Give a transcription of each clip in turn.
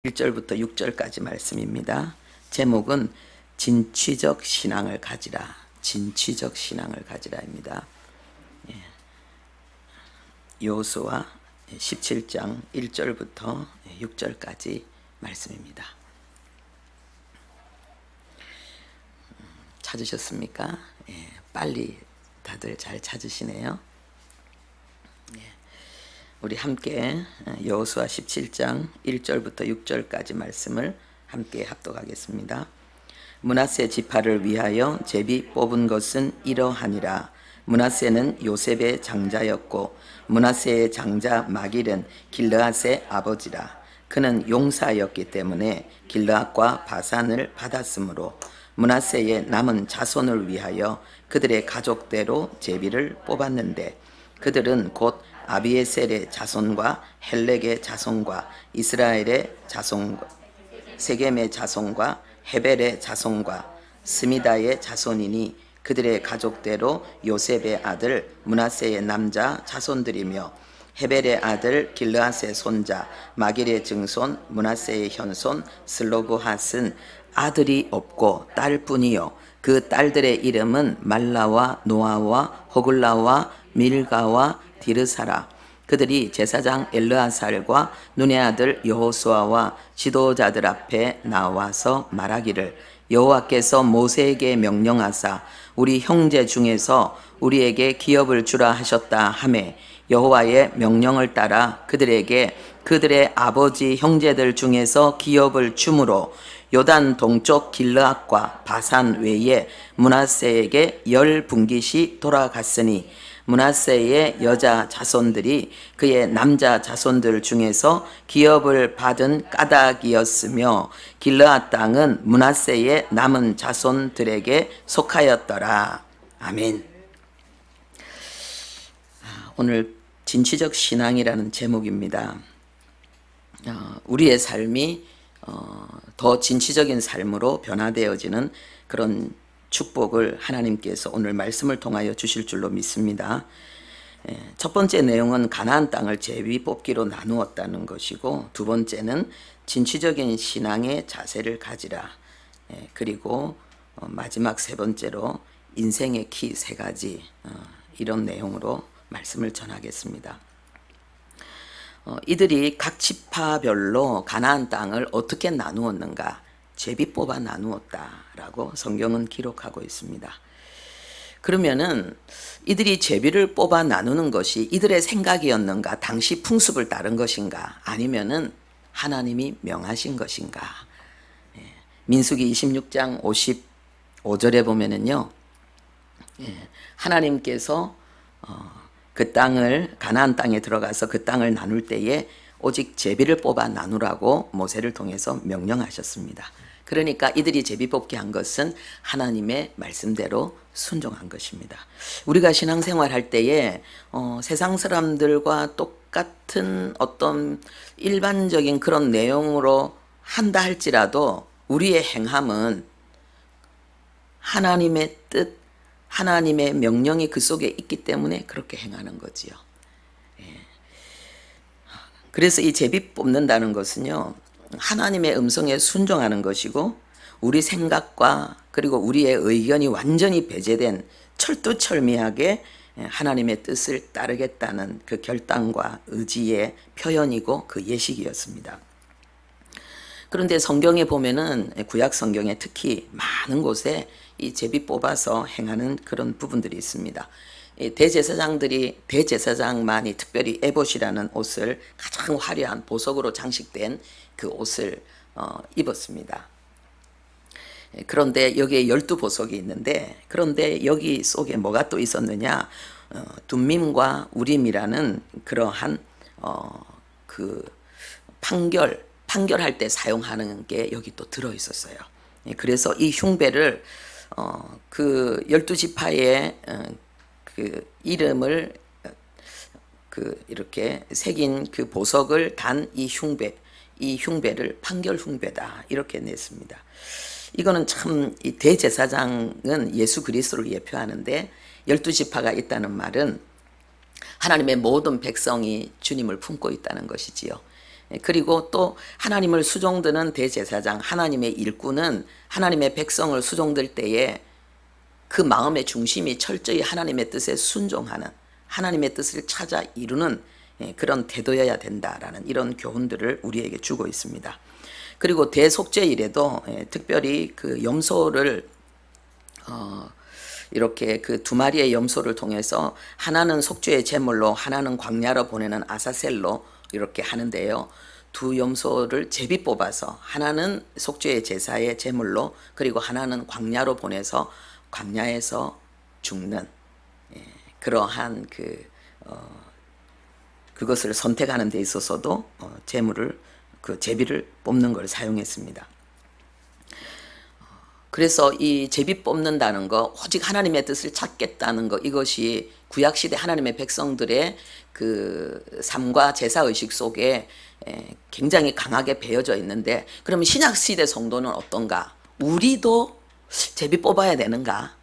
1절부터 6절까지 말씀입니다. 제목은 진취적 신앙을 가지라. 진취적 신앙을 가지라입니다. 여호수아 17장 1절부터 6절까지 말씀입니다. 찾으셨습니까? 빨리 다들 잘 찾으시네요. 우리 함께 여호수아 17장 1절부터 6절까지 말씀을 함께 합독하겠습니다. 므낫세 지파를 위하여 제비 뽑은 것은 이러하니라. 므낫세는 요셉의 장자였고 므낫세의 장자 마길은 길르앗의 아버지라. 그는 용사였기 때문에 길르앗과 바산을 받았으므로 므낫세의 남은 자손을 위하여 그들의 가족대로 제비를 뽑았는데 그들은 곧 아비에셀의 자손과 헬렉의 자손과 이스라엘의 자손과 세겜의 자손과 헤벨의 자손과 스미다의 자손이니 그들의 가족대로 요셉의 아들 므낫세의 남자 자손들이며 헤벨의 아들 길르앗의 손자 마길의 증손 므낫세의 현손 슬로브핫은 아들이 없고 딸뿐이요 그 딸들의 이름은 말라와 노아와 호글라와 밀가와 디르사라. 그들이 제사장 엘르아살과 눈의 아들 여호수아와 지도자들 앞에 나와서 말하기를 여호와께서 모세에게 명령하사 우리 형제 중에서 우리에게 기업을 주라 하셨다 하매 여호와의 명령을 따라 그들에게 그들의 아버지 형제들 중에서 기업을 주므로 요단 동쪽 길르앗과 바산 외에 므낫세에게 10분깃이 돌아갔으니 므낫세의 여자 자손들이 그의 남자 자손들 중에서 기업을 받은 까닭이었으며 길르앗 땅은 므낫세의 남은 자손들에게 속하였더라. 아멘. 오늘 진취적 신앙이라는 제목입니다. 우리의 삶이 더 진취적인 삶으로 변화되어지는 그런 축복을 하나님께서 오늘 말씀을 통하여 주실 줄로 믿습니다. 첫 번째 내용은 가나안 땅을 제비 뽑기로 나누었다는 것이고 두 번째는 진취적인 신앙의 자세를 가지라. 그리고 마지막 세 번째로 인생의 키 세 가지 이런 내용으로 말씀을 전하겠습니다. 이들이 각 지파별로 가나안 땅을 어떻게 나누었는가? 제비 뽑아 나누었다라고 성경은 기록하고 있습니다. 그러면은 이들이 제비를 뽑아 나누는 것이 이들의 생각이었는가? 당시 풍습을 따른 것인가? 아니면은 하나님이 명하신 것인가? 민수기 26장 55절에 보면은요, 하나님께서 그 땅을 가나안 땅에 들어가서 그 땅을 나눌 때에 오직 제비를 뽑아 나누라고 모세를 통해서 명령하셨습니다. 그러니까 이들이 제비 뽑기 한 것은 하나님의 말씀대로 순종한 것입니다. 우리가 신앙생활 할 때에 세상 사람들과 똑같은 어떤 일반적인 그런 내용으로 한다 할지라도 우리의 행함은 하나님의 뜻, 하나님의 명령이 그 속에 있기 때문에 그렇게 행하는 거지요. 그래서 이 제비 뽑는다는 것은요, 하나님의 음성에 순종하는 것이고 우리 생각과 그리고 우리의 의견이 완전히 배제된 철두철미하게 하나님의 뜻을 따르겠다는 그 결단과 의지의 표현이고 그 예식이었습니다. 그런데 성경에 보면은 구약 성경에 특히 많은 곳에 이 제비 뽑아서 행하는 그런 부분들이 있습니다. 대제사장만이 특별히 에봇이라는 옷을 가장 화려한 보석으로 장식된 그 옷을 입었습니다. 그런데 여기에 12보석이 있는데 그런데 여기 속에 뭐가 또 있었느냐? 둠밈과 우림이라는 그러한 그 판결할 때 사용하는 게 여기 또 들어 있었어요. 그래서 이 흉배를 그 12지파의 그 이름을 그 이렇게 새긴 그 보석을 단 이 흉배를 판결 흉배다 이렇게 냈습니다. 이거는 참 이 대제사장은 예수 그리스도를 예표하는데 12지파가 있다는 말은 하나님의 모든 백성이 주님을 품고 있다는 것이지요. 그리고 또 하나님을 수종드는 대제사장, 하나님의 일꾼은 하나님의 백성을 수종들 때에 그 마음의 중심이 철저히 하나님의 뜻에 순종하는, 하나님의 뜻을 찾아 이루는 그런 태도여야 된다라는 이런 교훈들을 우리에게 주고 있습니다. 그리고 대속죄일에도 특별히 그 염소를 이렇게 그 두 마리의 염소를 통해서 하나는 속죄의 제물로 하나는 광야로 보내는 아사셀로 이렇게 하는데요. 두 염소를 제비 뽑아서 하나는 속죄의 제사의 제물로, 그리고 하나는 광야로 보내서 광야에서 죽는 그러한 그것을 선택하는 데 있어서도 제물을, 그 제비를 뽑는 걸 사용했습니다. 그래서 이 제비 뽑는다는 거, 오직 하나님의 뜻을 찾겠다는 거, 이것이 구약시대 하나님의 백성들의 그 삶과 제사의식 속에 굉장히 강하게 배어져 있는데, 그러면 신약시대 성도는 어떤가? 우리도 제비 뽑아야 되는가?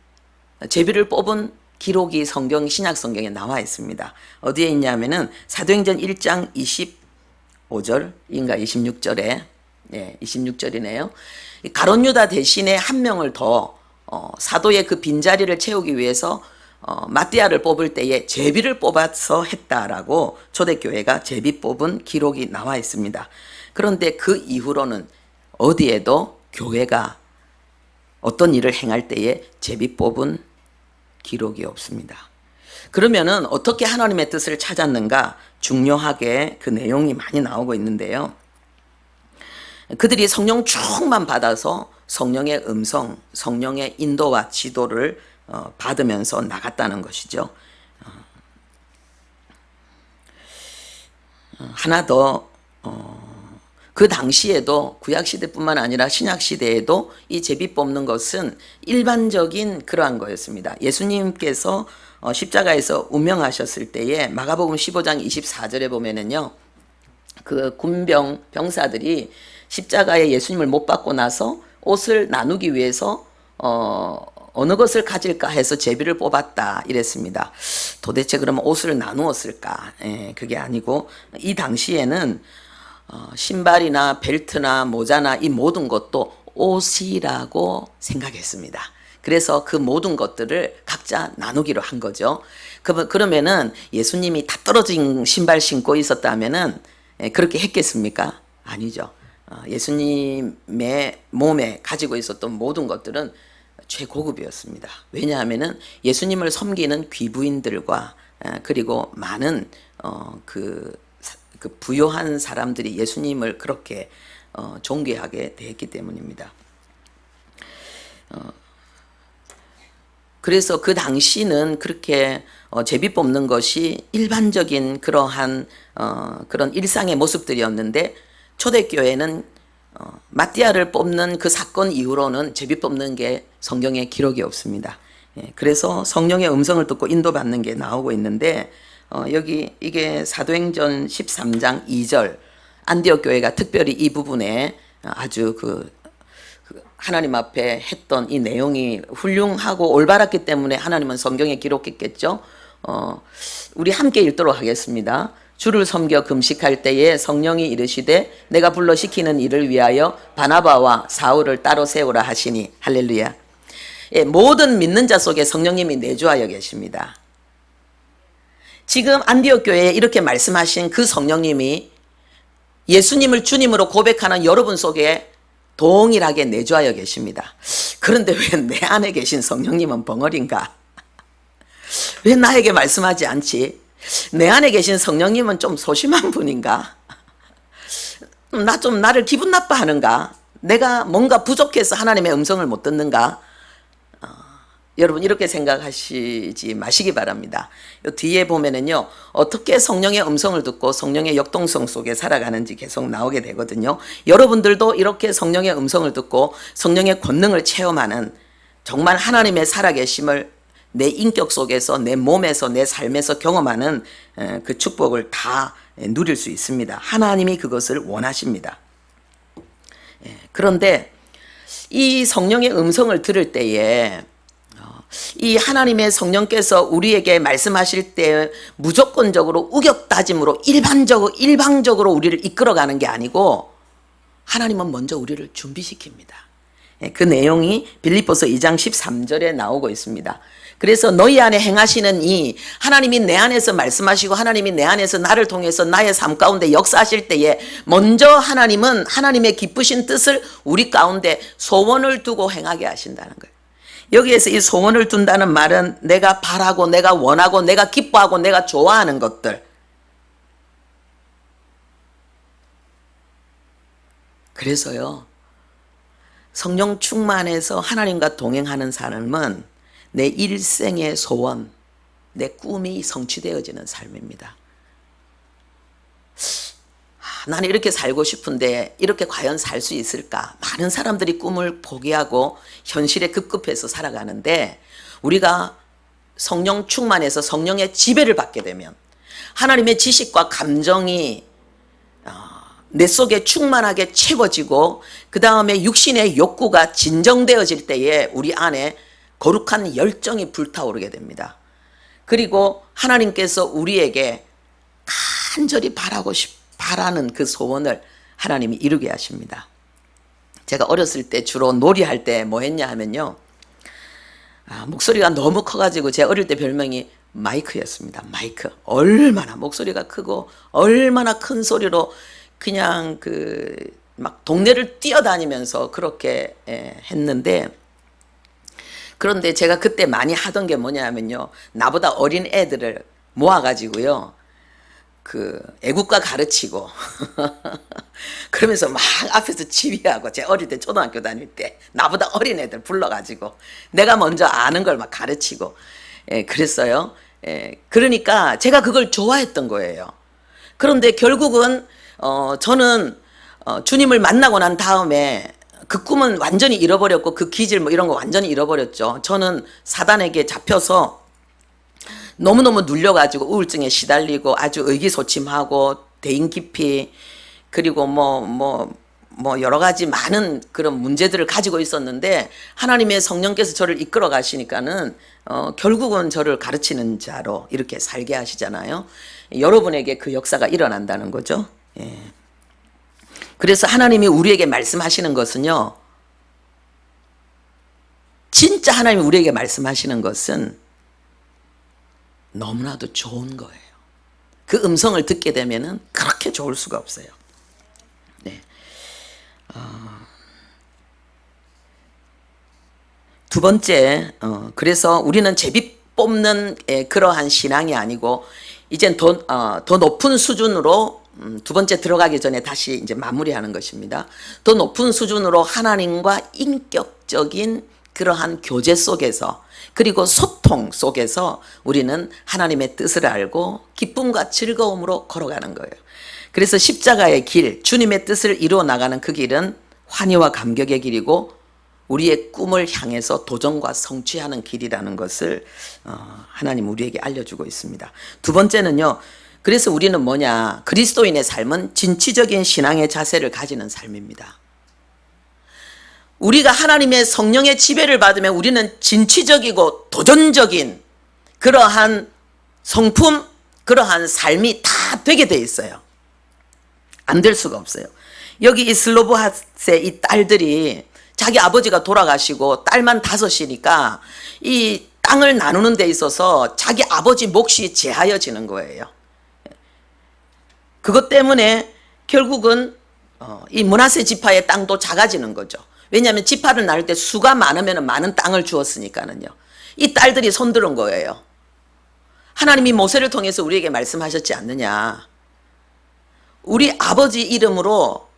제비를 뽑은 기록이 신약 성경에 나와 있습니다. 어디에 있냐면은 사도행전 1장 25절인가 26절에, 26절이네요. 가룟 유다 대신에 한 명을 더 사도의 그 빈자리를 채우기 위해서 마띠아를 뽑을 때에 제비를 뽑아서 했다라고 초대교회가 제비 뽑은 기록이 나와 있습니다. 그런데 그 이후로는 어디에도 교회가 어떤 일을 행할 때에 제비 뽑은 기록이 없습니다. 그러면은 어떻게 하나님의 뜻을 찾았는가? 중요하게 그 내용이 많이 나오고 있는데요. 그들이 성령 충만 받아서 성령의 음성, 성령의 인도와 지도를 받으면서 나갔다는 것이죠. 하나 더, 그 당시에도 구약시대뿐만 아니라 신약시대에도 이 제비 뽑는 것은 일반적인 그러한 거였습니다. 예수님께서 십자가에서 운명하셨을 때에 마가복음 15장 24절에 보면은요, 그 병사들이 십자가에 예수님을 못 박고 나서 옷을 나누기 위해서 어느 것을 가질까 해서 제비를 뽑았다 이랬습니다. 도대체 그러면 옷을 나누었을까? 그게 아니고 이 당시에는 신발이나 벨트나 모자나 이 모든 것도 옷이라고 생각했습니다. 그래서 그 모든 것들을 각자 나누기로 한 거죠. 그러면은 예수님이 다 떨어진 신발 신고 있었다면은 그렇게 했겠습니까? 아니죠. 예수님의 몸에 가지고 있었던 모든 것들은 최고급이었습니다. 왜냐하면은 예수님을 섬기는 귀부인들과 그리고 많은 그 부요한 사람들이 예수님을 그렇게 존귀하게 대했기 때문입니다. 그래서 그 당시는 그렇게 제비 뽑는 것이 일반적인 그러한 그런 일상의 모습들이었는데, 초대교회는 마띠아를 뽑는 그 사건 이후로는 제비 뽑는 게 성경에 기록이 없습니다. 그래서 성령의 음성을 듣고 인도받는 게 나오고 있는데, 여기 이게 사도행전 13장 2절 안디옥 교회가 특별히 이 부분에 아주 그 하나님 앞에 했던 이 내용이 훌륭하고 올바랐기 때문에 하나님은 성경에 기록했겠죠. 우리 함께 읽도록 하겠습니다. 주를 섬겨 금식할 때에 성령이 이르시되 내가 불러 시키는 일을 위하여 바나바와 사울을 따로 세우라 하시니, 할렐루야. 모든 믿는 자 속에 성령님이 내주하여 계십니다. 지금 안디옥 교회에 이렇게 말씀하신 그 성령님이 예수님을 주님으로 고백하는 여러분 속에 동일하게 내주하여 계십니다. 그런데 왜 내 안에 계신 성령님은 벙어리인가? 왜 나에게 말씀하지 않지? 내 안에 계신 성령님은 좀 소심한 분인가? 나를 기분 나빠하는가? 내가 뭔가 부족해서 하나님의 음성을 못 듣는가? 여러분 이렇게 생각하시지 마시기 바랍니다. 요 뒤에 보면은요, 어떻게 성령의 음성을 듣고 성령의 역동성 속에 살아가는지 계속 나오게 되거든요. 여러분들도 이렇게 성령의 음성을 듣고 성령의 권능을 체험하는, 정말 하나님의 살아계심을 내 인격 속에서, 내 몸에서, 내 삶에서 경험하는 그 축복을 다 누릴 수 있습니다. 하나님이 그것을 원하십니다. 그런데 이 성령의 음성을 들을 때에 이 하나님의 성령께서 우리에게 말씀하실 때 무조건적으로 우격다짐으로 일방적으로 우리를 이끌어가는 게 아니고 하나님은 먼저 우리를 준비시킵니다. 그 내용이 빌립보서 2장 13절에 나오고 있습니다. 그래서 너희 안에 행하시는 이 하나님이 내 안에서 말씀하시고 하나님이 내 안에서 나를 통해서 나의 삶 가운데 역사하실 때에 먼저 하나님은 하나님의 기쁘신 뜻을 우리 가운데 소원을 두고 행하게 하신다는 거예요. 여기에서 이 소원을 둔다는 말은 내가 바라고 내가 원하고 내가 기뻐하고 내가 좋아하는 것들, 그래서요 성령 충만해서 하나님과 동행하는 삶은 내 일생의 소원, 내 꿈이 성취되어지는 삶입니다. 나는 이렇게 살고 싶은데 이렇게 과연 살 수 있을까? 많은 사람들이 꿈을 포기하고 현실에 급급해서 살아가는데, 우리가 성령 충만해서 성령의 지배를 받게 되면 하나님의 지식과 감정이 내 속에 충만하게 채워지고 그 다음에 육신의 욕구가 진정되어질 때에 우리 안에 거룩한 열정이 불타오르게 됩니다. 그리고 하나님께서 우리에게 간절히 바라는 그 소원을 하나님이 이루게 하십니다. 제가 어렸을 때 주로 놀이할 때 뭐 했냐 하면요, 목소리가 너무 커가지고 제 어릴 때 별명이 마이크였습니다. 마이크. 얼마나 목소리가 크고 얼마나 큰 소리로 그냥 막 동네를 뛰어다니면서 그렇게 했는데, 그런데 제가 그때 많이 하던 게 뭐냐면요, 나보다 어린 애들을 모아가지고요 애국가 가르치고 그러면서 막 앞에서 지휘하고, 제 어릴 때 초등학교 다닐 때 나보다 어린 애들 불러가지고 내가 먼저 아는 걸 막 가르치고 그랬어요. 그러니까 제가 그걸 좋아했던 거예요. 그런데 결국은 저는 주님을 만나고 난 다음에 그 꿈은 완전히 잃어버렸고 그 기질 뭐 이런 거 완전히 잃어버렸죠. 저는 사단에게 잡혀서 너무너무 눌려가지고 우울증에 시달리고 아주 의기소침하고 대인기피, 그리고 뭐 여러 가지 많은 그런 문제들을 가지고 있었는데, 하나님의 성령께서 저를 이끌어 가시니까는 결국은 저를 가르치는 자로 이렇게 살게 하시잖아요. 여러분에게 그 역사가 일어난다는 거죠. 그래서 하나님이 우리에게 말씀하시는 것은요, 진짜 하나님이 우리에게 말씀하시는 것은 너무나도 좋은 거예요. 그 음성을 듣게 되면은 그렇게 좋을 수가 없어요. 네. 두 번째, 그래서 우리는 제비 뽑는 그러한 신앙이 아니고, 이젠 더 높은 수준으로 두 번째 들어가기 전에 다시 이제 마무리하는 것입니다. 더 높은 수준으로 하나님과 인격적인 그러한 교제 속에서, 그리고 소통 속에서 우리는 하나님의 뜻을 알고 기쁨과 즐거움으로 걸어가는 거예요. 그래서 십자가의 길, 주님의 뜻을 이루어 나가는 그 길은 환희와 감격의 길이고 우리의 꿈을 향해서 도전과 성취하는 길이라는 것을 하나님 우리에게 알려주고 있습니다. 두 번째는요, 그래서 우리는 뭐냐, 그리스도인의 삶은 진취적인 신앙의 자세를 가지는 삶입니다. 우리가 하나님의 성령의 지배를 받으면 우리는 진취적이고 도전적인 그러한 성품, 그러한 삶이 다 되게 돼 있어요. 안 될 수가 없어요. 여기 이 슬로보핫의 이 딸들이 자기 아버지가 돌아가시고 딸만 5이니까 이 땅을 나누는 데 있어서 자기 아버지 몫이 제하여지는 거예요. 그것 때문에 결국은 이 므낫세 지파의 땅도 작아지는 거죠. 왜냐하면 지파를 나눌 때 수가 많으면 많은 땅을 주었으니까는요. 이 딸들이 손들은 거예요. 하나님이 모세를 통해서 우리에게 말씀하셨지 않느냐. 우리 아버지 이름으로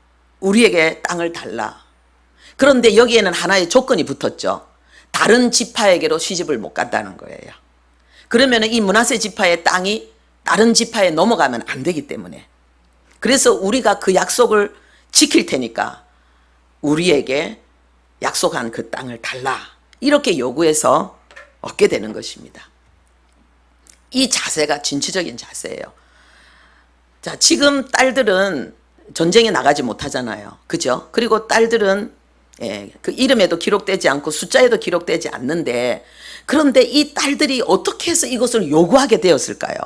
우리에게 땅을 달라. 그런데 여기에는 하나의 조건이 붙었죠. 다른 지파에게로 시집을 못 간다는 거예요. 그러면 이 므낫세 지파의 땅이 다른 지파에 넘어가면 안 되기 때문에. 그래서 우리가 그 약속을 지킬 테니까 우리에게 약속한 그 땅을 달라. 이렇게 요구해서 얻게 되는 것입니다. 이 자세가 진취적인 자세예요. 자, 지금 딸들은 전쟁에 나가지 못하잖아요. 그죠? 그리고 딸들은 예, 그 이름에도 기록되지 않고 숫자에도 기록되지 않는데, 그런데 이 딸들이 어떻게 해서 이것을 요구하게 되었을까요?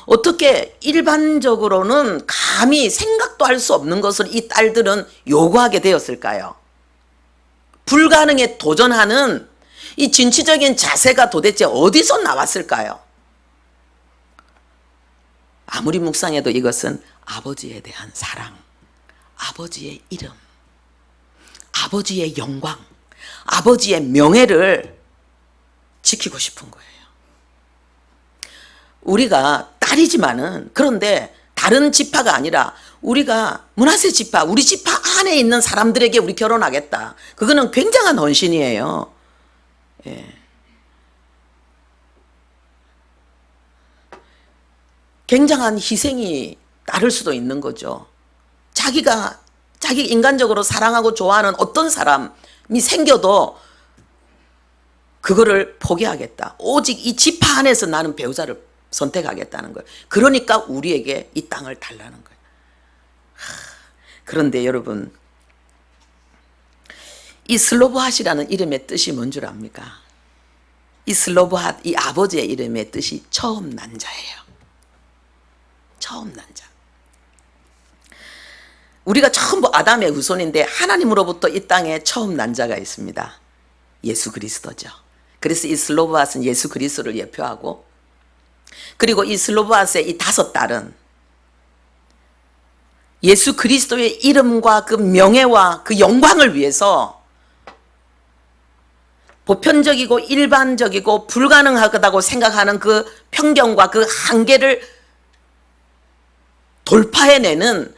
어떻게 일반적으로는 감히 생각도 할 수 없는 것을 이 딸들은 요구하게 되었을까요? 불가능에 도전하는 이 진취적인 자세가 도대체 어디서 나왔을까요? 아무리 묵상해도 이것은 아버지에 대한 사랑, 아버지의 이름, 아버지의 영광, 아버지의 명예를 지키고 싶은 거예요. 우리가 딸이지만은, 그런데 다른 지파가 아니라 우리가 므낫세 지파, 우리 지파 안에 있는 사람들에게 우리 결혼하겠다. 그거는 굉장한 헌신이에요. 예. 굉장한 희생이 따를 수도 있는 거죠. 자기 인간적으로 사랑하고 좋아하는 어떤 사람이 생겨도 그거를 포기하겠다. 오직 이 지파 안에서 나는 배우자를 선택하겠다는 거예요. 그러니까 우리에게 이 땅을 달라는 거예요. 그런데 여러분, 이 슬로보핫이라는 이름의 뜻이 뭔 줄 압니까? 이 슬로보핫, 이 아버지의 이름의 뜻이 처음 난 자예요. 처음 난 자. 우리가 전부 아담의 후손인데 하나님으로부터 이 땅에 처음 난 자가 있습니다. 예수 그리스도죠. 그래서 이 슬로보핫은 예수 그리스도를 예표하고, 그리고 이 슬로보핫의 이 5딸은 예수 그리스도의 이름과 그 명예와 그 영광을 위해서 보편적이고 일반적이고 불가능하다고 생각하는 그 편견과 그 한계를 돌파해내는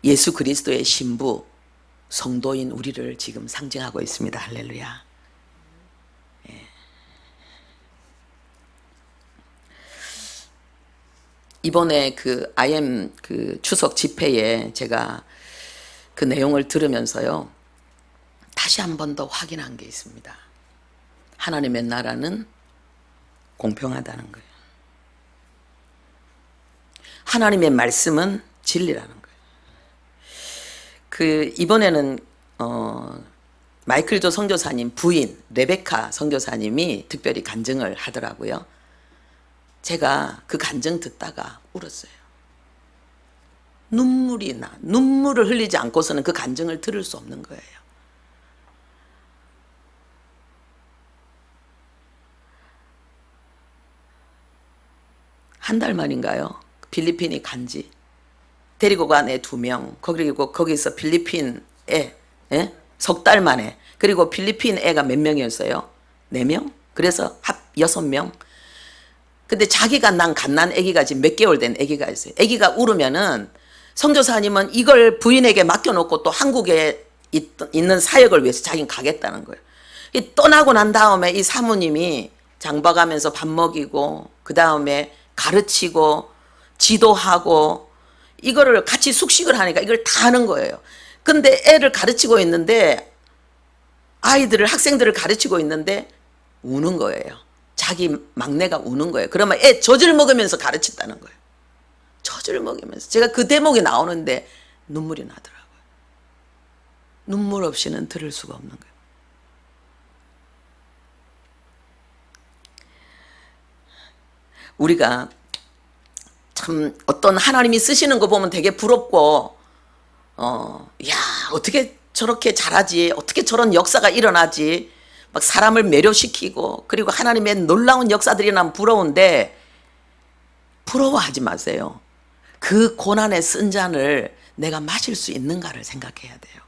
예수 그리스도의 신부, 성도인 우리를 지금 상징하고 있습니다. 할렐루야. 예. 이번에 그 IM 그 추석 집회에 제가 그 내용을 들으면서요, 다시 한 번 더 확인한 게 있습니다. 하나님의 나라는 공평하다는 거예요. 하나님의 말씀은 진리라는 거예요. 그 이번에는 마이클 조 선교사님 부인 레베카 선교사님이 특별히 간증을 하더라고요. 제가 그 간증 듣다가 울었어요. 눈물이 나. 눈물을 흘리지 않고서는 그 간증을 들을 수 없는 거예요. 한 달 만인가요? 필리핀이 간지. 데리고 간 애 2명. 그리고 거기서 필리핀 애, 예? 3달 만에. 그리고 필리핀 애가 몇 명이었어요? 4명? 그래서 합 6명. 근데 자기가 난 갓난 아기가 지금 몇 개월 된 아기가 있어요. 아기가 울으면은 선교사님은 이걸 부인에게 맡겨놓고 또 한국에 있는 사역을 위해서 자기는 가겠다는 거예요. 떠나고 난 다음에 이 사모님이 장봐가면서 밥 먹이고, 그 다음에 가르치고 지도하고, 이거를 같이 숙식을 하니까 이걸 다 하는 거예요. 근데 애를 가르치고 있는데, 아이들을, 학생들을 가르치고 있는데 우는 거예요. 자기 막내가 우는 거예요. 그러면 애 젖을 먹으면서 가르친다는 거예요. 젖을 먹이면서. 제가 그 대목이 나오는데 눈물이 나더라고요. 눈물 없이는 들을 수가 없는 거예요. 우리가 참 어떤 하나님이 쓰시는 거 보면 되게 부럽고, 야, 어떻게 저렇게 잘하지? 어떻게 저런 역사가 일어나지? 막 사람을 매료시키고, 그리고 하나님의 놀라운 역사들이 난 부러운데, 부러워하지 마세요. 그 고난의 쓴 잔을 내가 마실 수 있는가를 생각해야 돼요.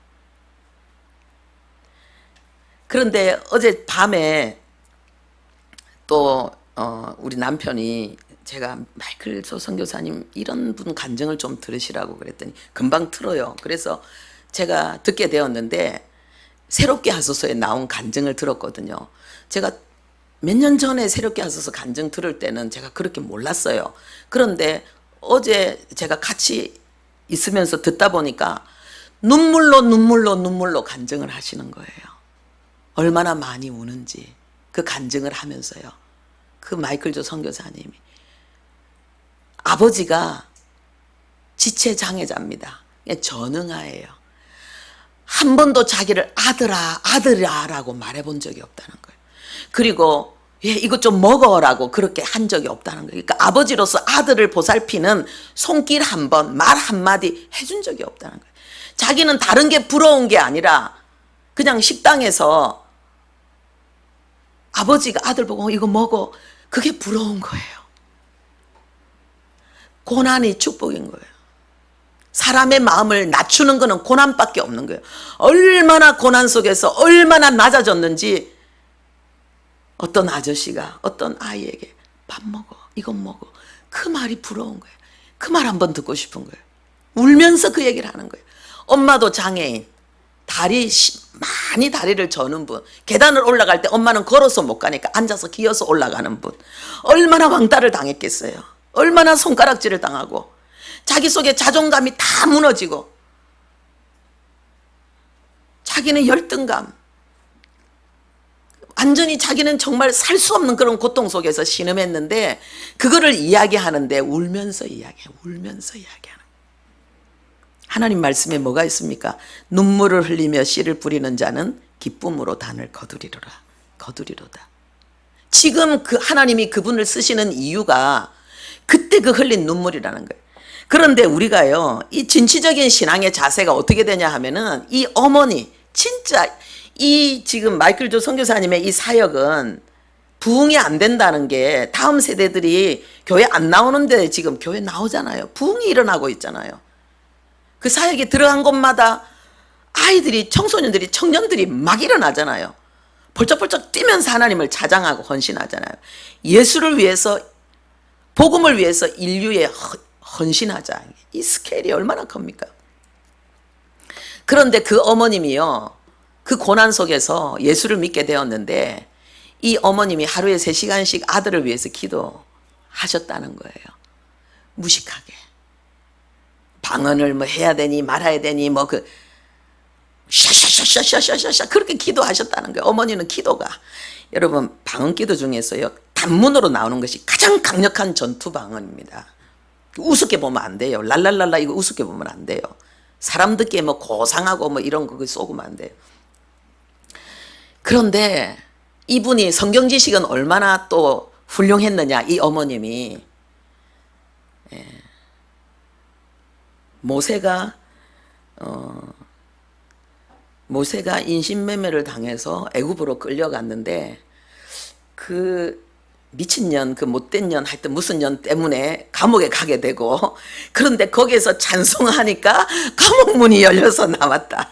그런데 어제 밤에 또 우리 남편이, 제가 마이클 조 선교사님 이런 분 간증을 좀 들으시라고 그랬더니 금방 틀어요. 그래서 제가 듣게 되었는데, 새롭게 하소서에 나온 간증을 들었거든요. 제가 몇 년 전에 새롭게 하소서 간증 들을 때는 제가 그렇게 몰랐어요. 그런데 어제 제가 같이 있으면서 듣다 보니까 눈물로 간증을 하시는 거예요. 얼마나 많이 우는지 그 간증을 하면서요. 그 마이클 조 선교사님이, 아버지가 지체장애자입니다. 전응아예요. 한 번도 자기를 아들아 아들아라고 말해본 적이 없다는 거예요. 그리고 이거 좀 먹어라고 그렇게 한 적이 없다는 거예요. 그러니까 아버지로서 아들을 보살피는 손길 한 번, 말 한마디 해준 적이 없다는 거예요. 자기는 다른 게 부러운 게 아니라 그냥 식당에서 아버지가 아들 보고 이거 먹어, 그게 부러운 거예요. 고난이 축복인 거예요. 사람의 마음을 낮추는 것은 고난밖에 없는 거예요. 얼마나 고난 속에서 얼마나 낮아졌는지 어떤 아저씨가 어떤 아이에게 밥 먹어, 이건 먹어, 그 말이 부러운 거예요. 그 말 한번 듣고 싶은 거예요. 울면서 그 얘기를 하는 거예요. 엄마도 장애인, 많이 다리를 저는 분, 계단을 올라갈 때 엄마는 걸어서 못 가니까 앉아서 기어서 올라가는 분, 얼마나 왕따를 당했겠어요. 얼마나 손가락질을 당하고 자기 속에 자존감이 다 무너지고 자기는 열등감, 완전히 자기는 정말 살 수 없는 그런 고통 속에서 신음했는데 그거를 이야기하는데 울면서 이야기하는 하나님 말씀에 뭐가 있습니까? 눈물을 흘리며 씨를 뿌리는 자는 기쁨으로 단을 거두리로다. 지금 그 하나님이 그분을 쓰시는 이유가 그때 그 흘린 눈물이라는 거예요. 그런데 우리가요, 이 진취적인 신앙의 자세가 어떻게 되냐 하면은 이 어머니, 진짜 이 지금 마이클 조 선교사님의 이 사역은 부흥이 안 된다는 게 다음 세대들이 교회 안 나오는데 지금 교회 나오잖아요. 부흥이 일어나고 있잖아요. 그 사역에 들어간 곳마다 아이들이, 청소년들이, 청년들이 막 일어나잖아요. 벌쩍벌쩍 뛰면서 하나님을 찬양하고 헌신하잖아요. 예수를 위해서, 복음을 위해서 인류에 헌신하자. 이 스케일이 얼마나 큽니까? 그런데 그 어머님이요, 그 고난 속에서 예수를 믿게 되었는데 이 어머님이 하루에 3시간씩 아들을 위해서 기도하셨다는 거예요. 무식하게. 방언을 뭐 해야 되니 말아야 되니 뭐 그 샤샤샤샤샤샤샤 그렇게 기도하셨다는 거예요. 어머니는 기도가, 여러분 방언 기도 중에서요, 단문으로 나오는 것이 가장 강력한 전투 방언입니다. 우습게 보면 안 돼요. 랄랄랄라 이거 우습게 보면 안 돼요. 사람 듣기에 뭐 고상하고 뭐 이런 거 쏘으면 안 돼요. 그런데 이분이 성경 지식은 얼마나 또 훌륭했느냐, 이 어머님이 모세가 인신매매를 당해서 애굽으로 끌려갔는데 그 미친년, 그 못된 년, 하여튼 무슨 년 때문에 감옥에 가게 되고, 그런데 거기에서 찬송하니까 감옥 문이 열려서 나왔다.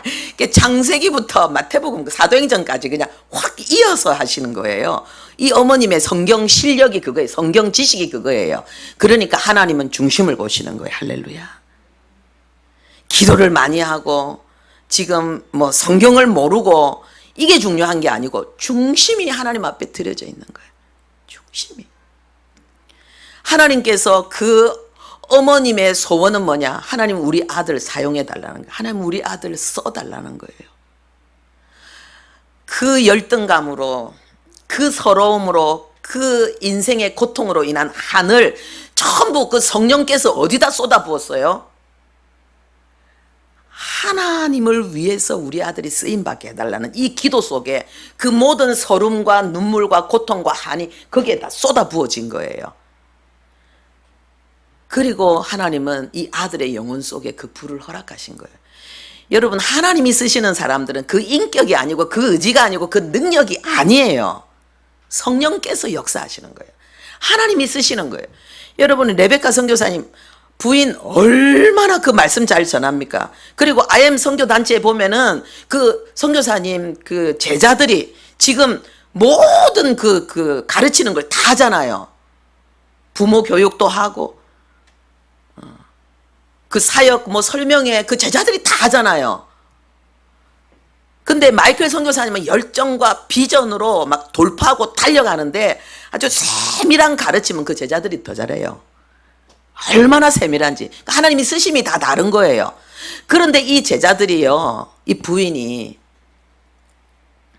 창세기부터 마태복음 사도행전까지 그냥 확 이어서 하시는 거예요. 이 어머님의 성경 실력이 그거예요. 성경 지식이 그거예요. 그러니까 하나님은 중심을 보시는 거예요. 할렐루야. 기도를 많이 하고 지금 뭐 성경을 모르고 이게 중요한 게 아니고 중심이 하나님 앞에 들여져 있는 거예요. 중심이. 하나님께서 그 어머님의 소원은 뭐냐? 하나님 우리 아들 사용해 달라는 거예요. 하나님 우리 아들 써 달라는 거예요. 그 열등감으로, 그 서러움으로, 그 인생의 고통으로 인한 한을 전부 그 성령께서 어디다 쏟아부었어요? 하나님을 위해서 우리 아들이 쓰임받게 해달라는 이 기도 속에 그 모든 서름과 눈물과 고통과 한이 거기에 다 쏟아부어진 거예요. 그리고 하나님은 이 아들의 영혼 속에 그 불을 허락하신 거예요. 여러분, 하나님이 쓰시는 사람들은 그 인격이 아니고 그 의지가 아니고 그 능력이 아니에요. 성령께서 역사하시는 거예요. 하나님이 쓰시는 거예요. 여러분, 레베카 선교사님 부인 얼마나 그 말씀 잘 전합니까? 그리고 IM 선교단체에 보면은 그 선교사님 그 제자들이 지금 모든 그 가르치는 걸 다 하잖아요. 부모 교육도 하고, 그 사역 뭐 설명회 그 제자들이 다 하잖아요. 근데 마이클 선교사님은 열정과 비전으로 막 돌파하고 달려가는데 아주 세밀한 가르침은 그 제자들이 더 잘해요. 얼마나 세밀한지. 하나님이 쓰심이 다 다른 거예요. 그런데 이 제자들이요, 이 부인이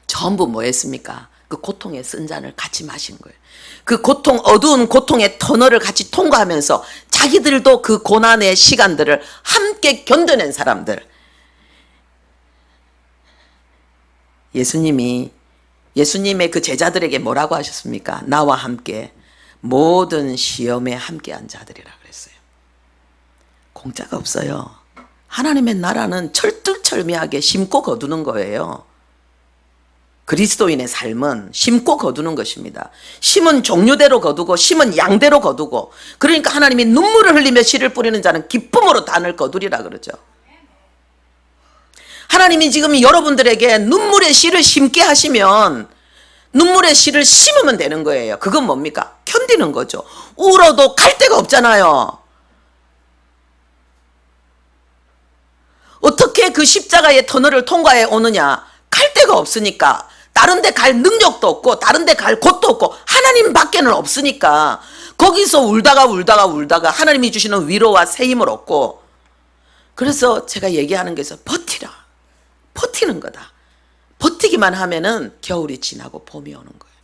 전부 뭐 했습니까? 그 고통의 쓴 잔을 같이 마신 거예요. 그 고통, 어두운 고통의 터널을 같이 통과하면서 자기들도 그 고난의 시간들을 함께 견뎌낸 사람들. 예수님의 그 제자들에게 뭐라고 하셨습니까? 나와 함께 모든 시험에 함께한 자들이라 그랬어요. 공짜가 없어요. 하나님의 나라는 철두철미하게 심고 거두는 거예요. 그리스도인의 삶은 심고 거두는 것입니다. 심은 종류대로 거두고 심은 양대로 거두고, 그러니까 하나님이 눈물을 흘리며 씨를 뿌리는 자는 기쁨으로 단을 거두리라 그러죠. 하나님이 지금 여러분들에게 눈물의 씨를 심게 하시면 눈물의 씨를 심으면 되는 거예요. 그건 뭡니까? 견디는 거죠. 울어도 갈 데가 없잖아요. 어떻게 그 십자가의 터널을 통과해 오느냐? 갈 데가 없으니까. 다른 데 갈 능력도 없고 다른 데 갈 곳도 없고 하나님 밖에는 없으니까 거기서 울다가 하나님이 주시는 위로와 새 힘을 얻고, 그래서 제가 얘기하는 게 있어요. 버티라. 버티는 거다. 버티기만 하면은 겨울이 지나고 봄이 오는 거예요.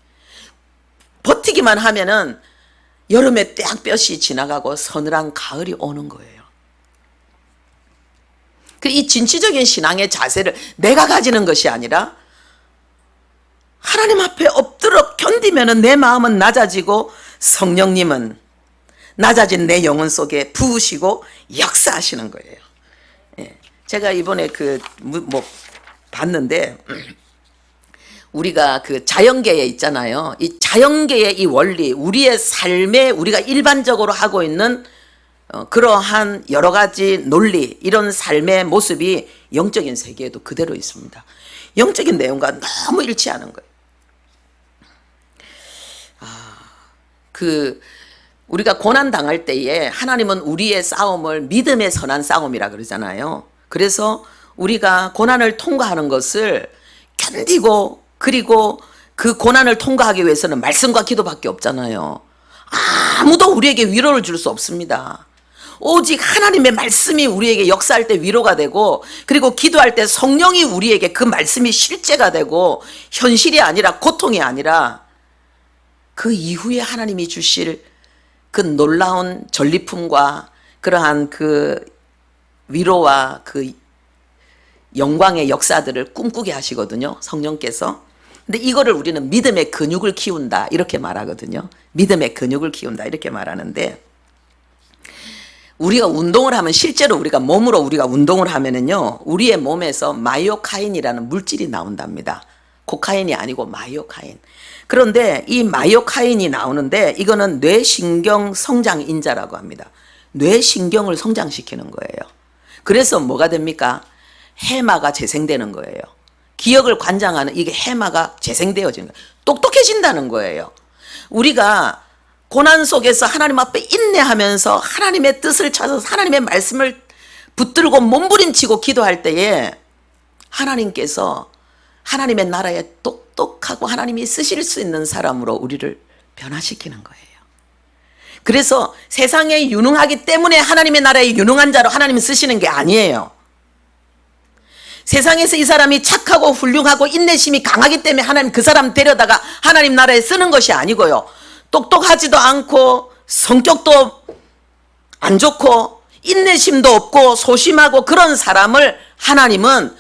버티기만 하면은 여름의 떼약볕이 지나가고 서늘한 가을이 오는 거예요. 이 진취적인 신앙의 자세를 내가 가지는 것이 아니라 하나님 앞에 엎드려 견디면은 내 마음은 낮아지고 성령님은 낮아진 내 영혼 속에 부으시고 역사하시는 거예요. 예. 제가 이번에 봤는데, 우리가 그 자연계에 있잖아요. 이 자연계의 이 원리, 우리의 삶에 우리가 일반적으로 하고 있는 그러한 여러 가지 논리, 이런 삶의 모습이 영적인 세계에도 그대로 있습니다. 영적인 내용과 너무 일치하는 거예요. 우리가 고난 당할 때에 하나님은 우리의 싸움을 믿음의 선한 싸움이라 그러잖아요. 그래서 우리가 고난을 통과하는 것을 견디고, 그리고 그 고난을 통과하기 위해서는 말씀과 기도밖에 없잖아요. 아무도 우리에게 위로를 줄 수 없습니다. 오직 하나님의 말씀이 우리에게 역사할 때 위로가 되고, 그리고 기도할 때 성령이 우리에게 그 말씀이 실제가 되고, 현실이 아니라 고통이 아니라 그 이후에 하나님이 주실 그 놀라운 전리품과 그러한 그 위로와 그 영광의 역사들을 꿈꾸게 하시거든요, 성령께서. 근데 이거를 우리는 믿음의 근육을 키운다 이렇게 말하거든요. 믿음의 근육을 키운다 이렇게 말하는데, 우리가 운동을 하면, 실제로 우리가 몸으로 우리가 운동을 하면은요, 우리의 몸에서 마이오카인이라는 물질이 나온답니다. 코카인이 아니고 마이오카인. 그런데 이 마이오카인이 나오는데 이거는 뇌신경 성장 인자라고 합니다. 뇌신경을 성장시키는 거예요. 그래서 뭐가 됩니까? 해마가 재생되는 거예요. 기억을 관장하는 이게 해마가 재생되어지는 거예요. 똑똑해진다는 거예요. 우리가 고난 속에서 하나님 앞에 인내하면서 하나님의 뜻을 찾아서 하나님의 말씀을 붙들고 몸부림치고 기도할 때에 하나님께서 하나님의 나라에 똑똑하고 하나님이 쓰실 수 있는 사람으로 우리를 변화시키는 거예요. 그래서 세상에 유능하기 때문에 하나님의 나라에 유능한 자로 하나님이 쓰시는 게 아니에요. 세상에서 이 사람이 착하고 훌륭하고 인내심이 강하기 때문에 하나님 그 사람 데려다가 하나님 나라에 쓰는 것이 아니고요. 똑똑하지도 않고 성격도 안 좋고 인내심도 없고 소심하고 그런 사람을 하나님은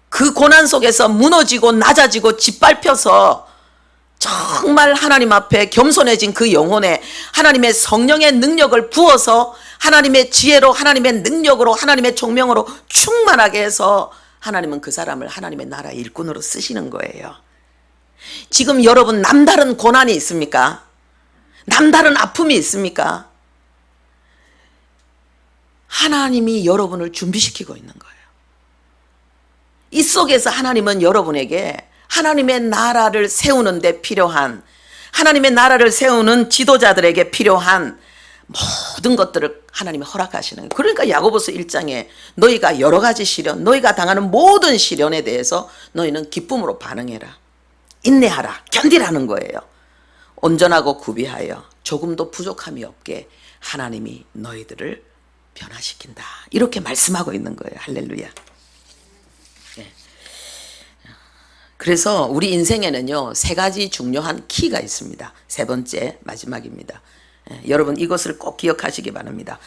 그 고난 속에서 무너지고 낮아지고 짓밟혀서 정말 하나님 앞에 겸손해진 그 영혼에 하나님의 성령의 능력을 부어서 하나님의 지혜로, 하나님의 능력으로, 하나님의 총명으로 충만하게 해서 하나님은 그 사람을 하나님의 나라의 일꾼으로 쓰시는 거예요. 지금 여러분 남다른 고난이 있습니까? 남다른 아픔이 있습니까? 하나님이 여러분을 준비시키고 있는 거예요. 이 속에서 하나님은 여러분에게 하나님의 나라를 세우는 데 필요한, 하나님의 나라를 세우는 지도자들에게 필요한 모든 것들을 하나님이 허락하시는 거예요. 그러니까 야고보서 1장에 너희가 여러 가지 시련, 너희가 당하는 모든 시련에 대해서 너희는 기쁨으로 반응해라, 인내하라, 견디라는 거예요. 온전하고 구비하여 조금도 부족함이 없게 하나님이 너희들을 변화시킨다, 이렇게 말씀하고 있는 거예요. 할렐루야. 네. 그래서 우리 인생에는요, 세 가지 중요한 키가 있습니다. 세 번째, 마지막입니다. 여러분 이것을 꼭 기억하시기 바랍니다.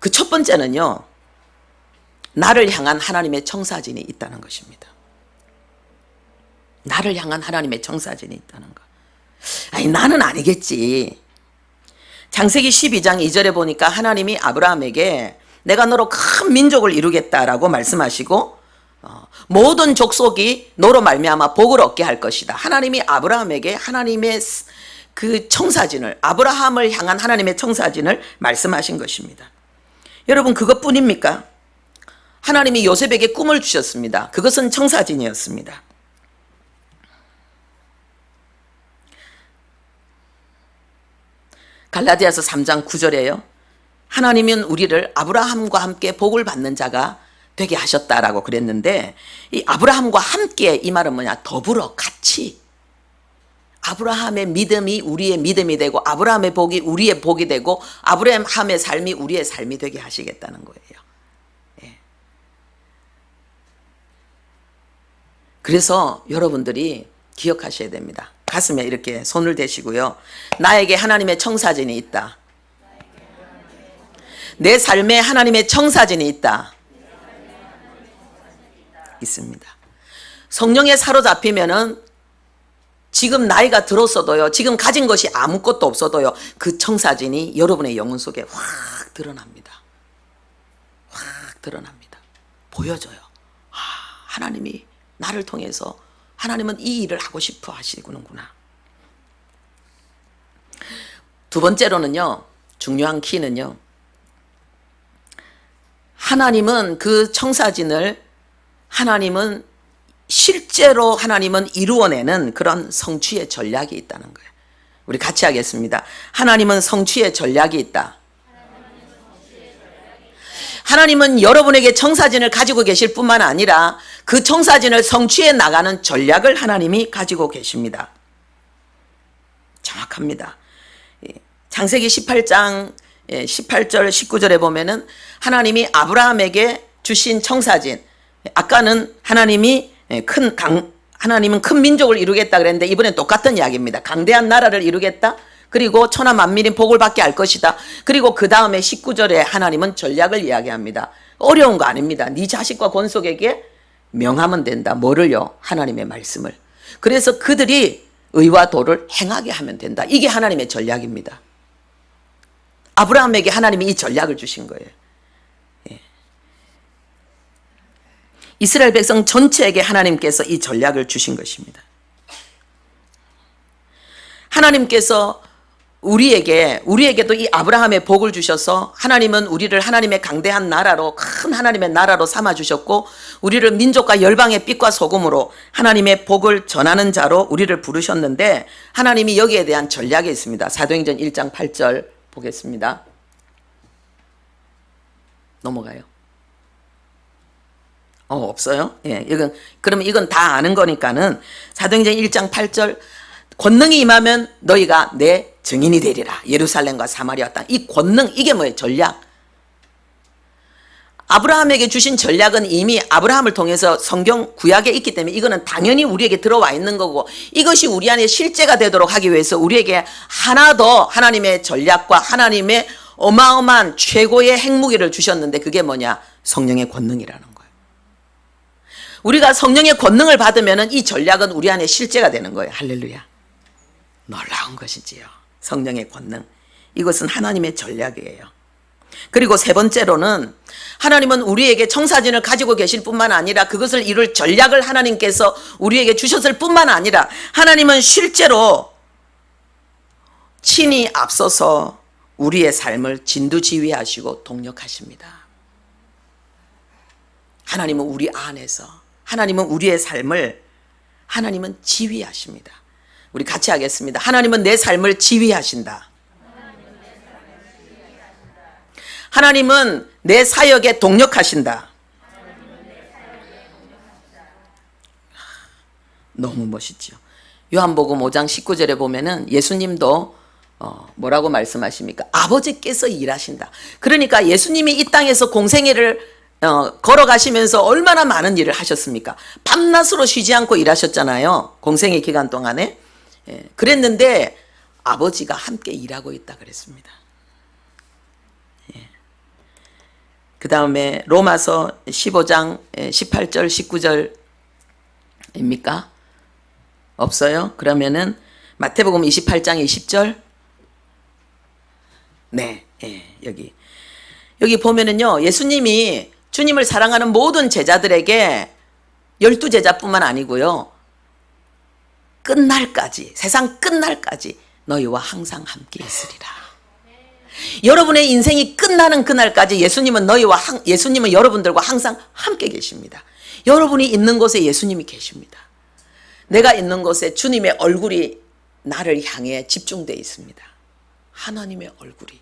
그 첫 번째는요, 나를 향한 하나님의 청사진이 있다는 것입니다. 나를 향한 하나님의 청사진이 있다는 거. 아니 나는 아니겠지. 창세기 12장 2절에 보니까 하나님이 아브라함에게 내가 너로 큰 민족을 이루겠다라고 말씀하시고 모든 족속이 너로 말미암아 복을 얻게 할 것이다. 하나님이 아브라함에게 하나님의 그 청사진을, 아브라함을 향한 하나님의 청사진을 말씀하신 것입니다. 여러분 그것뿐입니까? 하나님이 요셉에게 꿈을 주셨습니다. 그것은 청사진이었습니다. 갈라디아서 3장 9절에요. 하나님은 우리를 아브라함과 함께 복을 받는 자가 되게 하셨다라고 그랬는데, 이 아브라함과 함께 이 말은 뭐냐? 더불어 같이. 아브라함의 믿음이 우리의 믿음이 되고 아브라함의 복이 우리의 복이 되고 아브라함의 삶이 우리의 삶이 되게 하시겠다는 거예요. 예. 그래서 여러분들이 기억하셔야 됩니다. 가슴에 이렇게 손을 대시고요. 나에게 하나님의 청사진이 있다. 내 삶에 하나님의 청사진이 있다. 있습니다. 성령에 사로잡히면은 지금 나이가 들었어도요, 지금 가진 것이 아무것도 없어도요, 그 청사진이 여러분의 영혼 속에 확 드러납니다. 확 드러납니다. 보여져요. 아, 하나님이 나를 통해서 하나님은 이 일을 하고 싶어 하시는구나. 두 번째로는요, 중요한 키는요, 하나님은 그 청사진을 하나님은 실제로 하나님은 이루어내는 그런 성취의 전략이 있다는 거예요. 우리 같이 하겠습니다. 하나님은 성취의 전략이 있다. 하나님은 여러분에게 청사진을 가지고 계실 뿐만 아니라 그 청사진을 성취해 나가는 전략을 하나님이 가지고 계십니다. 정확합니다. 창세기 18장 18절 19절에 보면은 하나님이 아브라함에게 주신 청사진, 아까는 하나님은 큰 민족을 이루겠다 그랬는데 이번엔 똑같은 이야기입니다. 강대한 나라를 이루겠다. 그리고 천하 만민인 복을 받게 할 것이다. 그리고 그 다음에 19절에 하나님은 전략을 이야기합니다. 어려운 거 아닙니다. 네 자식과 권속에게 명하면 된다. 뭐를요? 하나님의 말씀을. 그래서 그들이 의와 도를 행하게 하면 된다. 이게 하나님의 전략입니다. 아브라함에게 하나님이 이 전략을 주신 거예요. 이스라엘 백성 전체에게 하나님께서 이 전략을 주신 것입니다. 하나님께서 우리에게도 이 아브라함의 복을 주셔서 하나님은 우리를 하나님의 강대한 나라로, 큰 하나님의 나라로 삼아 주셨고 우리를 민족과 열방의 빛과 소금으로 하나님의 복을 전하는 자로 우리를 부르셨는데, 하나님이 여기에 대한 전략이 있습니다. 사도행전 1장 8절 보겠습니다. 넘어가요. 없어요? 예, 그러면 이건 다 아는 거니까는 사도행전 1장 8절, 권능이 임하면 너희가 내 증인이 되리라. 예루살렘과 사마리아 땅. 이 권능, 이게 뭐예요? 전략. 아브라함에게 주신 전략은 이미 아브라함을 통해서 성경 구약에 있기 때문에 이거는 당연히 우리에게 들어와 있는 거고, 이것이 우리 안에 실제가 되도록 하기 위해서 우리에게 하나 더 하나님의 전략과 하나님의 어마어마한 최고의 핵무기를 주셨는데, 그게 뭐냐? 성령의 권능이라는 거예요. 우리가 성령의 권능을 받으면 이 전략은 우리 안에 실제가 되는 거예요. 할렐루야. 놀라운 것이지요. 성령의 권능. 이것은 하나님의 전략이에요. 그리고 세 번째로는 하나님은 우리에게 청사진을 가지고 계실 뿐만 아니라 그것을 이룰 전략을 하나님께서 우리에게 주셨을 뿐만 아니라 하나님은 실제로 친히 앞서서 우리의 삶을 진두지휘하시고 동력하십니다. 하나님은 우리 안에서, 하나님은 우리의 삶을 하나님은 지휘하십니다. 우리 같이 하겠습니다. 하나님은 내 삶을 지휘하신다. 하나님은 내 사역에 동력하신다. 너무 멋있죠. 요한복음 5장 19절에 보면은 예수님도 뭐라고 말씀하십니까? 아버지께서 일하신다. 그러니까 예수님이 이 땅에서 공생애를 걸어가시면서 얼마나 많은 일을 하셨습니까? 밤낮으로 쉬지 않고 일하셨잖아요. 공생애 기간 동안에. 그랬는데 아버지가 함께 일하고 있다 그랬습니다. 그 다음에 로마서 15장 18절 19절입니까? 없어요? 그러면은 마태복음 28장 20절. 네, 여기 보면은요, 예수님이 주님을 사랑하는 모든 제자들에게 12제자뿐만 아니고요, 끝날까지, 세상 끝날까지 너희와 항상 함께 있으리라. 여러분의 인생이 끝나는 그날까지 예수님은 여러분들과 항상 함께 계십니다. 여러분이 있는 곳에 예수님이 계십니다. 내가 있는 곳에 주님의 얼굴이 나를 향해 집중되어 있습니다. 하나님의 얼굴이.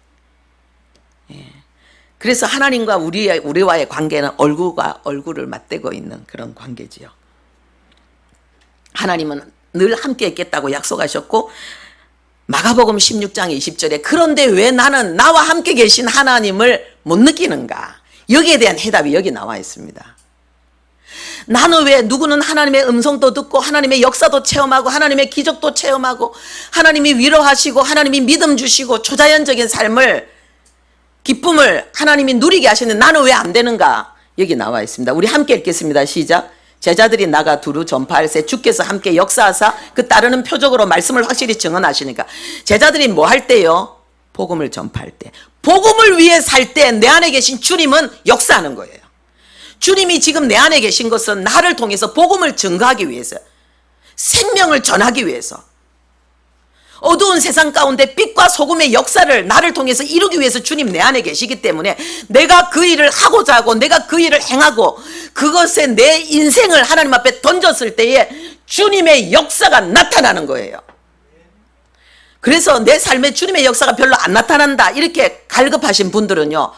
그래서 하나님과 우리와의 관계는 얼굴과 얼굴을 맞대고 있는 그런 관계지요. 하나님은 늘 함께 있겠다고 약속하셨고, 마가복음 16장 20절에 그런데 왜 나는 나와 함께 계신 하나님을 못 느끼는가? 여기에 대한 해답이 여기 나와 있습니다. 나는 왜 누구는 하나님의 음성도 듣고 하나님의 역사도 체험하고 하나님의 기적도 체험하고 하나님이 위로하시고 하나님이 믿음 주시고 초자연적인 삶을, 기쁨을 하나님이 누리게 하시는데 나는 왜 안 되는가? 여기 나와 있습니다. 우리 함께 읽겠습니다. 시작. 제자들이 나가 두루 전파할세 주께서 함께 역사하사 그 따르는 표적으로 말씀을 확실히 증언하시니까, 제자들이 뭐 할 때요? 복음을 전파할 때, 복음을 위해 살 때 내 안에 계신 주님은 역사하는 거예요. 주님이 지금 내 안에 계신 것은 나를 통해서 복음을 증거하기 위해서, 생명을 전하기 위해서, 어두운 세상 가운데 빛과 소금의 역사를 나를 통해서 이루기 위해서 주님 내 안에 계시기 때문에 내가 그 일을 하고자 하고 내가 그 일을 행하고 그것에 내 인생을 하나님 앞에 던졌을 때에 주님의 역사가 나타나는 거예요. 그래서 내 삶에 주님의 역사가 별로 안 나타난다 이렇게 갈급하신 분들은요,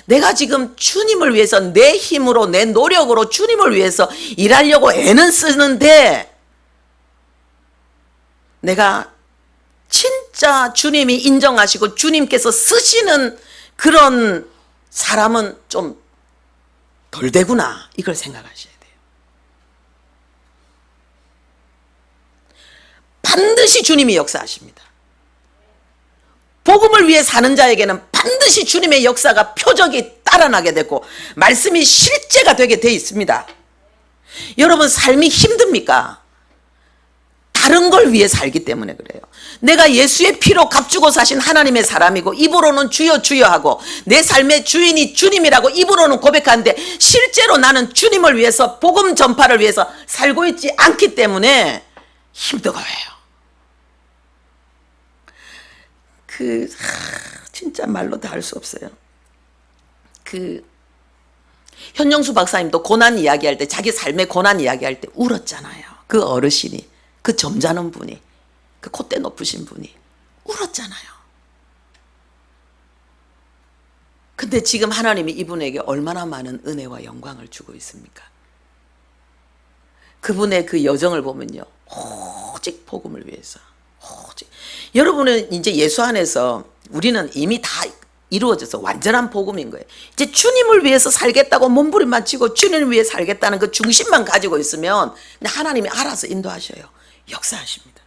내가 지금 주님을 위해서 내 힘으로 내 노력으로 주님을 위해서 일하려고 애는 쓰는데 내가 진짜 주님이 인정하시고 주님께서 쓰시는 그런 사람은 좀 덜 되구나, 이걸 생각하셔야 돼요. 반드시 주님이 역사하십니다. 복음을 위해 사는 자에게는 반드시 주님의 역사가 표적이 따라나게 되고 말씀이 실제가 되게 돼 있습니다. 여러분 삶이 힘듭니까? 다른 걸 위해 살기 때문에 그래요. 내가 예수의 피로 값주고 사신 하나님의 사람이고 입으로는 주여 주여 하고 내 삶의 주인이 주님이라고 입으로는 고백하는데 실제로 나는 주님을 위해서 복음 전파를 위해서 살고 있지 않기 때문에 힘든 거예요. 진짜 말로 다 할 수 없어요. 현영수 박사님도 고난 이야기할 때, 자기 삶의 고난 이야기할 때 울었잖아요. 그 어르신이, 그 점잖은 분이, 그 콧대 높으신 분이 울었잖아요. 근데 지금 하나님이 이분에게 얼마나 많은 은혜와 영광을 주고 있습니까? 그분의 그 여정을 보면요, 오직 복음을 위해서, 오직. 여러분은 이제 예수 안에서 우리는 이미 다 이루어져서 완전한 복음인 거예요. 이제 주님을 위해서 살겠다고 몸부림만 치고 주님을 위해 살겠다는 그 중심만 가지고 있으면 하나님이 알아서 인도하셔요. 역사하십니다.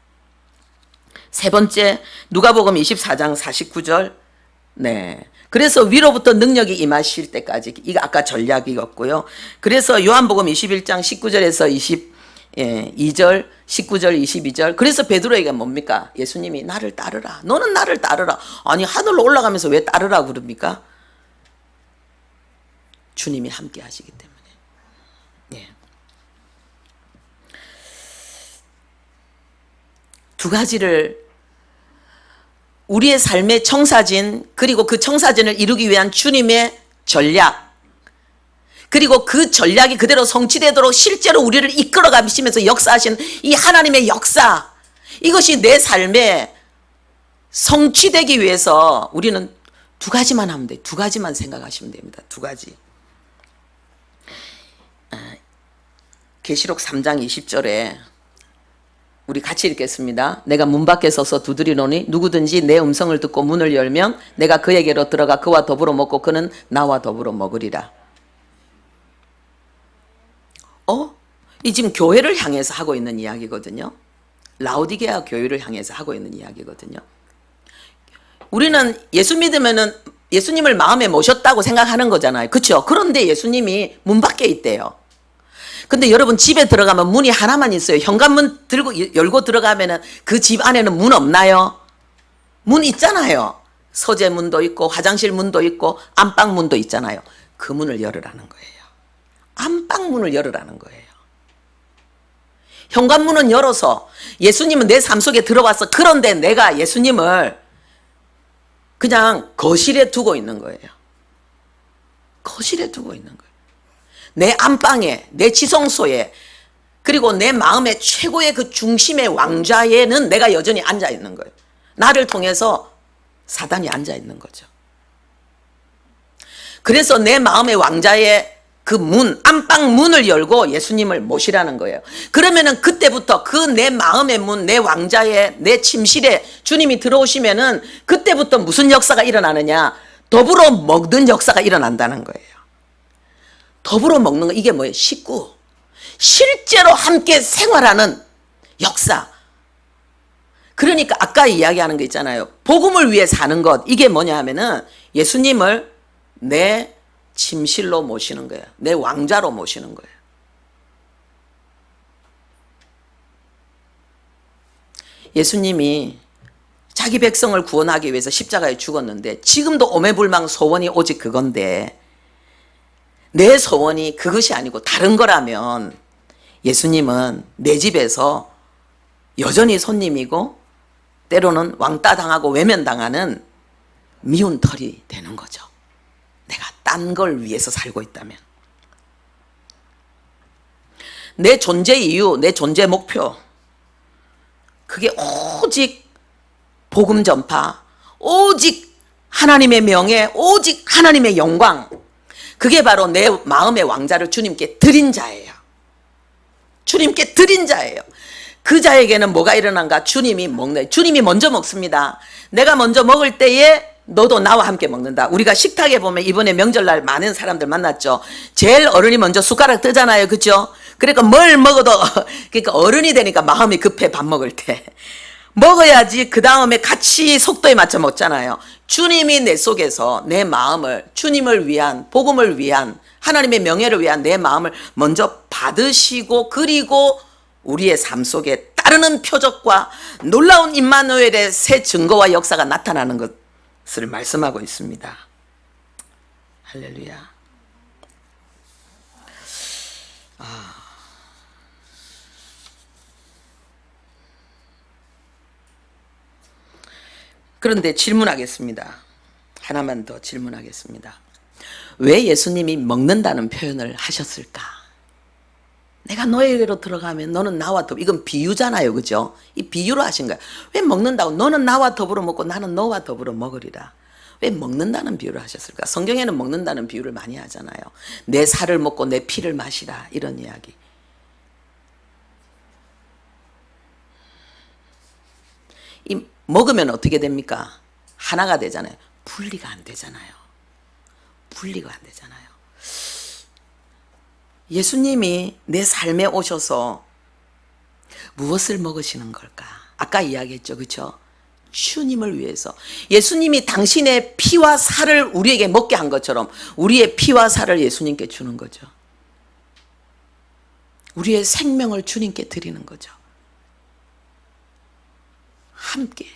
세 번째, 누가복음 24장 49절. 네. 그래서 위로부터 능력이 임하실 때까지, 이거 아까 전략이었고요. 그래서 요한복음 21장 19절에서 22절, 19절, 22절. 그래서 베드로에게 뭡니까? 예수님이 나를 따르라. 너는 나를 따르라. 아니, 하늘로 올라가면서 왜 따르라 그럽니까? 주님이 함께 하시기 때문에. 예. 두 가지를, 우리의 삶의 청사진, 그리고 그 청사진을 이루기 위한 주님의 전략, 그리고 그 전략이 그대로 성취되도록 실제로 우리를 이끌어 가시면서 역사하신 이 하나님의 역사, 이것이 내 삶에 성취되기 위해서 우리는 두 가지만 하면 돼요. 두 가지만 생각하시면 됩니다. 두 가지. 계시록 3장 20절에 우리 같이 읽겠습니다. 내가 문 밖에 서서 두드리노니 누구든지 내 음성을 듣고 문을 열면 내가 그에게로 들어가 그와 더불어 먹고 그는 나와 더불어 먹으리라. 이 지금 교회를 향해서 하고 있는 이야기거든요. 라오디게아 교회를 향해서 하고 있는 이야기거든요. 우리는 예수 믿으면은 예수님을 마음에 모셨다고 생각하는 거잖아요. 그렇죠? 그런데 예수님이 문 밖에 있대요. 근데 여러분 집에 들어가면 문이 하나만 있어요. 현관문 들고 열고 들어가면은 그 집 안에는 문 없나요? 문 있잖아요. 서재문도 있고 화장실 문도 있고 안방 문도 있잖아요. 그 문을 열으라는 거예요. 안방 문을 열으라는 거예요. 현관문은 열어서 예수님은 내 삶 속에 들어와서, 그런데 내가 예수님을 그냥 거실에 두고 있는 거예요. 거실에 두고 있는 거예요. 내 안방에, 내 지성소에, 그리고 내 마음의 최고의 그 중심의 왕좌에는 내가 여전히 앉아 있는 거예요. 나를 통해서 사단이 앉아 있는 거죠. 그래서 내 마음의 왕좌에 그 문, 안방 문을 열고 예수님을 모시라는 거예요. 그러면은 그때부터 그 내 마음의 문, 내 왕좌에, 내 침실에 주님이 들어오시면은 그때부터 무슨 역사가 일어나느냐? 더불어 먹는 역사가 일어난다는 거예요. 더불어 먹는 거, 이게 뭐예요? 식구. 실제로 함께 생활하는 역사. 그러니까 아까 이야기하는 거 있잖아요. 복음을 위해 사는 것. 이게 뭐냐 하면은 예수님을 내 침실로 모시는 거예요. 내 왕좌로 모시는 거예요. 예수님이 자기 백성을 구원하기 위해서 십자가에 죽었는데 지금도 오매불망 소원이 오직 그건데, 내 소원이 그것이 아니고 다른 거라면 예수님은 내 집에서 여전히 손님이고 때로는 왕따 당하고 외면당하는 미운 털이 되는 거죠. 내가 딴 걸 위해서 살고 있다면. 내 존재 이유, 내 존재 목표, 그게 오직 복음 전파, 오직 하나님의 명예, 오직 하나님의 영광, 그게 바로 내 마음의 왕좌를 주님께 드린 자예요. 주님께 드린 자예요. 그 자에게는 뭐가 일어난가? 주님이 먹는, 주님이 먼저 먹습니다. 내가 먼저 먹을 때에 너도 나와 함께 먹는다. 우리가 식탁에 보면 이번에 명절날 많은 사람들 만났죠. 제일 어른이 먼저 숟가락 뜨잖아요. 그죠? 그러니까 뭘 먹어도 그러니까 어른이 되니까 마음이 급해. 밥 먹을 때 먹어야지 그 다음에 같이 속도에 맞춰 먹잖아요. 주님이 내 속에서 내 마음을, 주님을 위한, 복음을 위한, 하나님의 명예를 위한 내 마음을 먼저 받으시고, 그리고 우리의 삶 속에 따르는 표적과 놀라운 임마누엘의 새 증거와 역사가 나타나는 것을 말씀하고 있습니다. 할렐루야. 그런데 질문하겠습니다. 하나만 더 질문하겠습니다. 왜 예수님이 먹는다는 표현을 하셨을까? 내가 너에게로 들어가면 너는 나와 더불어, 이건 비유잖아요. 그죠? 이 비유로 하신 거야. 왜 먹는다고? 너는 나와 더불어 먹고 나는 너와 더불어 먹으리라. 왜 먹는다는 비유를 하셨을까? 성경에는 먹는다는 비유를 많이 하잖아요. 내 살을 먹고 내 피를 마시라, 이런 이야기. 이 먹으면 어떻게 됩니까? 하나가 되잖아요. 분리가 안 되잖아요. 분리가 안 되잖아요. 예수님이 내 삶에 오셔서 무엇을 먹으시는 걸까? 아까 이야기했죠. 그렇죠? 주님을 위해서. 예수님이 당신의 피와 살을 우리에게 먹게 한 것처럼 우리의 피와 살을 예수님께 주는 거죠. 우리의 생명을 주님께 드리는 거죠. 함께.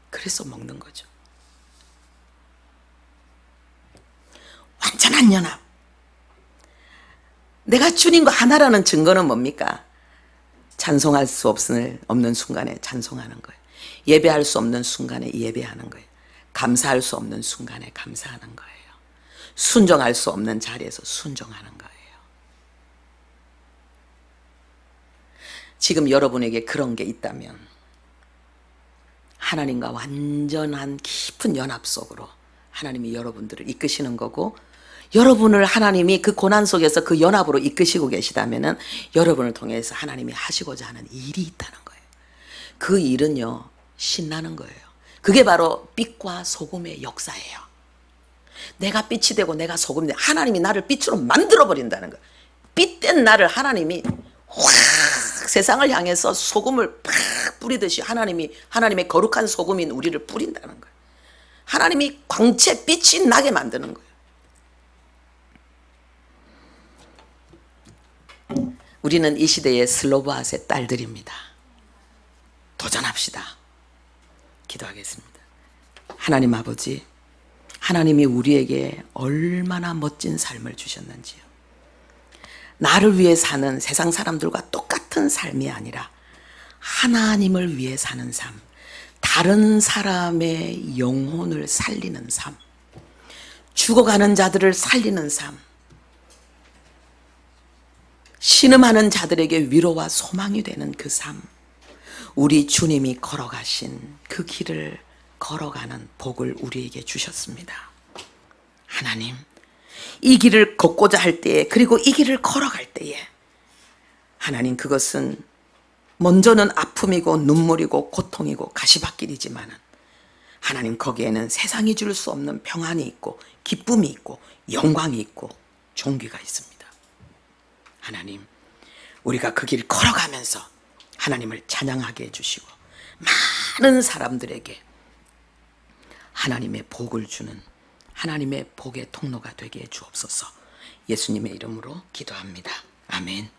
그래서 먹는 거죠. 완전한 연합. 내가 주님과 하나라는 증거는 뭡니까? 찬송할 수 없는 순간에 찬송하는 거예요. 예배할 수 없는 순간에 예배하는 거예요. 감사할 수 없는 순간에 감사하는 거예요. 순종할 수 없는 자리에서 순종하는 거예요. 지금 여러분에게 그런 게 있다면 하나님과 완전한 깊은 연합 속으로 하나님이 여러분들을 이끄시는 거고, 여러분을 하나님이 그 고난 속에서 그 연합으로 이끄시고 계시다면은 여러분을 통해서 하나님이 하시고자 하는 일이 있다는 거예요. 그 일은요, 신나는 거예요. 그게 바로 빛과 소금의 역사예요. 내가 빛이 되고 내가 소금이 되고 하나님이 나를 빛으로 만들어 버린다는 거예요. 빛된 나를 하나님이 확 세상을 향해서 소금을 팍 뿌리듯이 하나님의 거룩한 소금인 우리를 뿌린다는 거예요. 하나님이 광채 빛이 나게 만드는 거예요. 우리는 이 시대의 슬로바스의 딸들입니다. 도전합시다. 기도하겠습니다. 하나님 아버지, 하나님이 우리에게 얼마나 멋진 삶을 주셨는지요. 나를 위해 사는 세상 사람들과 똑같은 삶이 아니라 하나님을 위해 사는 삶, 다른 사람의 영혼을 살리는 삶, 죽어가는 자들을 살리는 삶, 신음하는 자들에게 위로와 소망이 되는 그 삶, 우리 주님이 걸어가신 그 길을 걸어가는 복을 우리에게 주셨습니다. 하나님, 이 길을 걷고자 할 때에, 그리고 이 길을 걸어갈 때에 하나님, 그것은 먼저는 아픔이고 눈물이고 고통이고 가시밭길이지만 하나님, 거기에는 세상이 줄 수 없는 평안이 있고 기쁨이 있고 영광이 있고 존귀가 있습니다. 하나님, 우리가 그 길을 걸어가면서 하나님을 찬양하게 해주시고 많은 사람들에게 하나님의 복을 주는 하나님의 복의 통로가 되게 해 주옵소서. 예수님의 이름으로 기도합니다. 아멘.